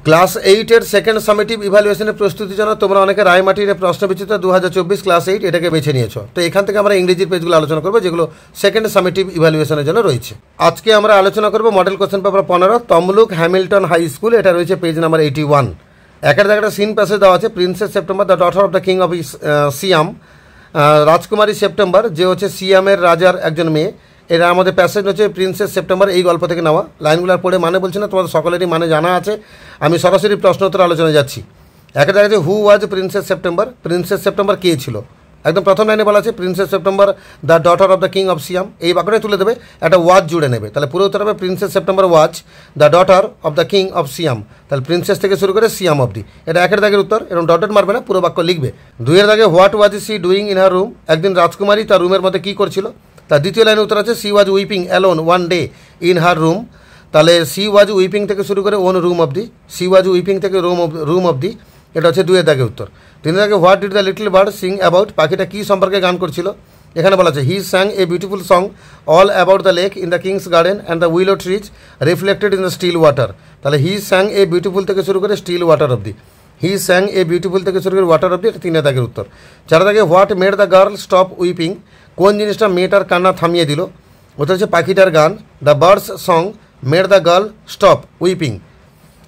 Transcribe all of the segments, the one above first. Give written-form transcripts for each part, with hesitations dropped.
Class 8-এর second summative ইভ্যালুয়েশনের প্রস্তুতির জন্য তোমরা অনেকে রায়মাটির প্রশ্নবিচিত্র 2024 ক্লাস 8 এটাকে বেছে নিয়েছো। তো এখান থেকে আমরা ইংরেজির পেজগুলো আলোচনা করবো যেগুলো সেকেন্ড সামেটিভ ইভ্যালুয়েশনের জন্য রয়েছে। আজকে আমরা আলোচনা করবো model question paper 15 Tamluk Hamilton high school, এটা রয়েছে পেজ নাম্বার 81। একের জায়গাটা সিন প্যাসেজ দেওয়া আছে, princess September the daughter of the king of Siam, রাজকুমারী সেপ্টেম্বর যে হচ্ছে সিয়ামের রাজার একজন মেয়ে। এটা আমাদের প্যাসেজ হচ্ছে প্রিন্সেস সেপ্টেম্বর, এই গল্প থেকে নেওয়া। লাইনগুলো পড়ে মানে বলছি না, তোমাদের সকলেরই মানে জানা আছে। আমি সরাসরি প্রশ্নোত্তর আলোচনায় যাচ্ছি। একটা জায়গায় who was princess September, princess September কে ছিল, একদম প্রথম লাইনে বলা আছে princess September the daughter of the king of Siam, এই বাক্যটাই তুলে দেবে, একটা ওয়াজ জুড়ে নেবে। তাহলে পুরো উত্তর হবে princess September was the daughter of the king of Siam. তাহলে প্রিন্সেস থেকে শুরু করে সিয়াম অবধি, এটা একের দাগের উত্তর। এরকম ডটেড মারবে না, পুরো বাক্য লিখবে। দুইয়ের দাগে what was she doing in her room, একদিন রাজকুমারী তার রুমের মধ্যে কী করছিল। তার দ্বিতীয় লাইনে উত্তর আছে she was weeping alone one day in her room. তাহলে সি ওয়াজ উইপিং থেকে শুরু করে ওন রুম অবধি, সি ওয়াজ উইপিং থেকে রুম অবধি, এটা হচ্ছে দুইয়ের দাগে উত্তর। তিনের দাগে what did the little bird sing about, পাখিটা কী সম্পর্কে গান করছিল। এখানে বলা আছে he sang a beautiful song all about the lake in the king's garden and the willow trees reflected in the still water. তাহলে হি স্যাং এ বিউটিফুল থেকে শুরু করে স্টিল ওয়াটার অবধি, হি স্যাং এ বিউটিফুল থেকে শুরু করে water অবধি, এটা তিনের দাগের উত্তর। চার দাগে what made the girl stop weeping, কোন জিনিসটা মেয়েটার কান্না থামিয়ে দিল। ওটা হচ্ছে পাখিটার গান, the bird's song made the girl stop weeping.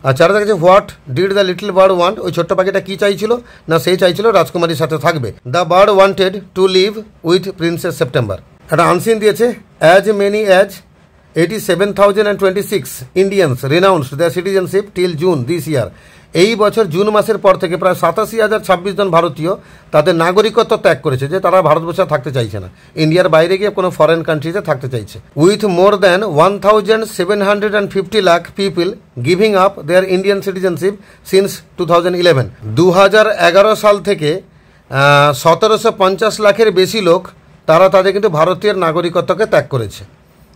আর চার দাগে what did the little bird want, ওই ছোট্ট পাখিটা কী চাইছিল না, সেই চাইছিল রাজকুমারীর সাথে থাকবে। The bird wanted to live with princess September. একটা আনসিন দিয়েছে as many as 87,026 Indians রিনাউন্সড the citizenship till June this ইয়ার। এই বছর জুন মাসের পর থেকে প্রায় 87,026 জন ভারতীয় তাদের নাগরিকত্ব ত্যাগ করেছে, যে তারা ভারতবর্ষে থাকতে চাইছে না, ইন্ডিয়ার বাইরে গিয়ে কোনো ফরেন কান্ট্রিতে থাকতে চাইছে। With more than 1,750 lakh people giving up their Indian citizenship since 2011। 2011 সাল থেকে 1750 লাখের বেশি লোক তারা তাদের কিন্তু ভারতীয় নাগরিকত্বকে ত্যাগ করেছে।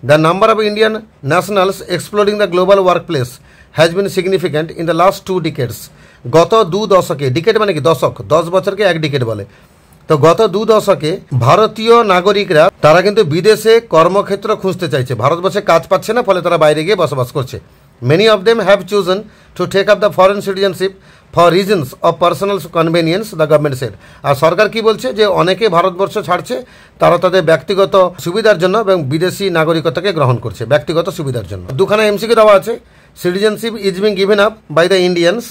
The number of Indian nationals exploring the global workplace has been significant in the last 2 decades. গত 2 দশকে, ডিকেড মানে কি দশক, 10 বছরকে এক ডিকেড বলে। তো গত 2 দশকে ভারতীয় নাগরিকরা তারা কিন্তু বিদেশে কর্মক্ষেত্র খুঁজতে চাইছে, ভারতবর্ষে কাজ পাচ্ছে না, ফলে তারা বাইরে গিয়ে বসবাস করছে। Many of them have chosen to take up the foreign citizenship for reasons of personal convenience, the government said. আর সরকার কি বলছে যে অনেকে ভারতবর্ষ ছাড়ছে তারা তাদের ব্যক্তিগত সুবিধার জন্য এবং বিদেশি নাগরিকতাকে গ্রহণ করছে ব্যক্তিগত সুবিধার জন্য। দুখানা এমসিকিউ দেওয়া আছে, citizenship is being given up by the Indians,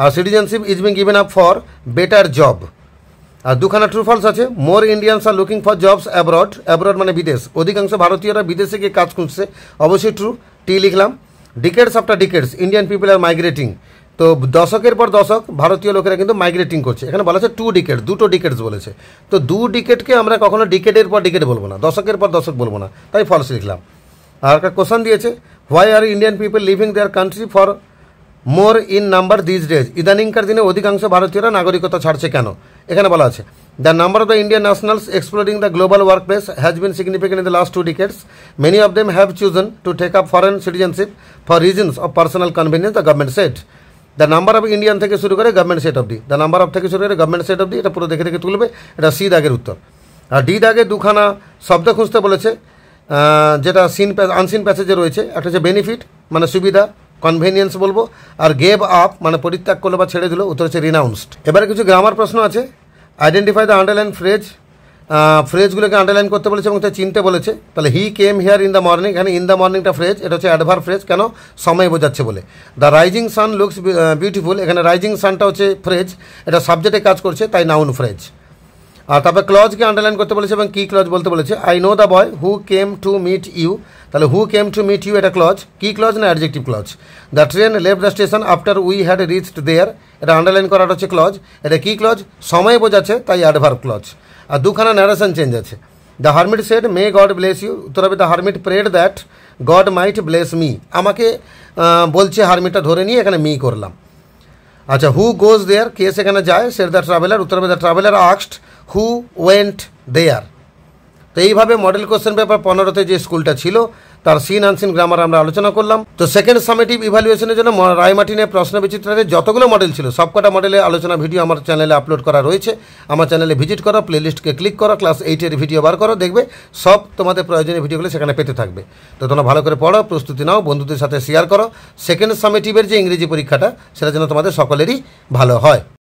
আর citizenship is being given up for better job. আর দুখানা ট্রু ফলস আছে, more Indians are looking for jobs abroad, abroad মানে বিদেশ, অধিকাংশ ভারতীয়রা বিদেশে গিয়ে কাজ খুঁজছে, অবশ্যই ট্রু, টি লিখলাম। Decades after decades Indian people are migrating, তো দশকের পর দশক ভারতীয় লোকেরা কিন্তু মাইগ্রেটিং করছে। এখানে বলা আছে 2 ডিকেড, দুটো ডিকেডস বলেছে। তো 2 ডিকেডকে আমরা কখনো ডিকেডের পর ডিকেড বলবো না, দশকের পর দশক বলবো না, তাই ফলস লিখলাম। আর একটা কোশ্চেন দিয়েছে why are Indian people leaving their country for more in number these days, ইদানিংকার দিনে অধিকাংশ ভারতীয়রা নাগরিকতা ছাড়ছে কেন। এখানে বলা আছে the number of the Indian nationals exploring the global work place has been significant in the last 2 decades. Many of them have chosen to take up foreign citizenship for reasons of personal convenience, the government said. The number of Indian থেকে শুরু করে government set অবধি, the number of থেকে শুরু করে government set অবধি, এটা পুরো দেখে দেখে তুলবে, এটা সি দাগের উত্তর। আর ডি দাগে দুখানা শব্দ খুঁজতে বলেছে, যেটা আনসিন প্যাসেজে রয়েছে। একটা হচ্ছে বেনিফিট মানে সুবিধা, কনভেনিয়েন্স বলবো, আর গেভ আপ মানে পরিত্যাগ করলো বা ছেড়ে দিল, উত্তর হচ্ছে রিনাউন্সড। এবারে কিছু গ্রামার প্রশ্ন আছে, আইডেন্টিফাই দ্য আন্ডারলাইন ফ্রেজ, ফ্রেজগুলোকে আন্ডারলাইন করতে বলেছে এবং তা চিনতে বলেছে। তাহলে he came here in the morning, এখানে ইন দ্য মর্নিংটা ফ্রেজ, এটা হচ্ছে অ্যাডভার্ব ফ্রেজ, কেন সময় বোঝাচ্ছে বলে। The rising sun looks beautiful, এখানে রাইজিং সানটা হচ্ছে ফ্রেজ, এটা সাবজেক্টে কাজ করছে, তাই নাউন ফ্রেজ। আর তারপরে ক্লজকে আন্ডারলাইন করতে বলেছে এবং কি ক্লজ বলতে বলেছে, I know the boy who came to meet you, তাহলে who came to meet you এটা ক্লজ, কি ক্লজ না adjective clause. The train left the station after we had reached there, এটা আন্ডারলাইন করাটা হচ্ছে ক্লজ, এটা কি ক্লজ সময় বোঝাচ্ছে, তাই অ্যাডভার্ব ক্লজ। আর দুখানা ন্যারেশন চেঞ্জ আছে, the hermit said may God bless you, উত্তর হবে the hermit prayed that God might bless me, আমাকে বলছে হারমিটটা ধরে নিয়ে এখানে মি করলাম। আচ্ছা হু গোজ দেয়ার, কে সেখানে যায়, সেড দ্য ট্রাভেলার, উত্তর হবে the traveller asked who went there. তো এইভাবে মডেল কোশ্চেন পেপার 15-তে যে স্কুলটা ছিল তার সিন আনসিন গ্রামার আমরা আলোচনা করলাম। তো সেকেন্ড সামেটিভ ইভ্যালুয়েশনের জন্য রায়মার্টিনের প্রশ্ন বিচিত্রাতে যতগুলো মডেল ছিল সবকটা মডেলের আলোচনা ভিডিও আমার চ্যানেলে আপলোড করা রয়েছে। আমার চ্যানেলে ভিজিট করো, প্লেলিস্টকে ক্লিক করো, ক্লাস 8-এর ভিডিও বার করো, দেখবে সব তোমাদের প্রয়োজনীয় ভিডিওগুলো সেখানে পেতে থাকবে। তো তোমরা ভালো করে পড়ো, প্রস্তুতি নাও, বন্ধুদের সাথে শেয়ার করো। সেকেন্ড সামেটিভের যে ইংরেজি পরীক্ষাটা সেটা যেন তোমাদের সকলেরই ভালো হয়।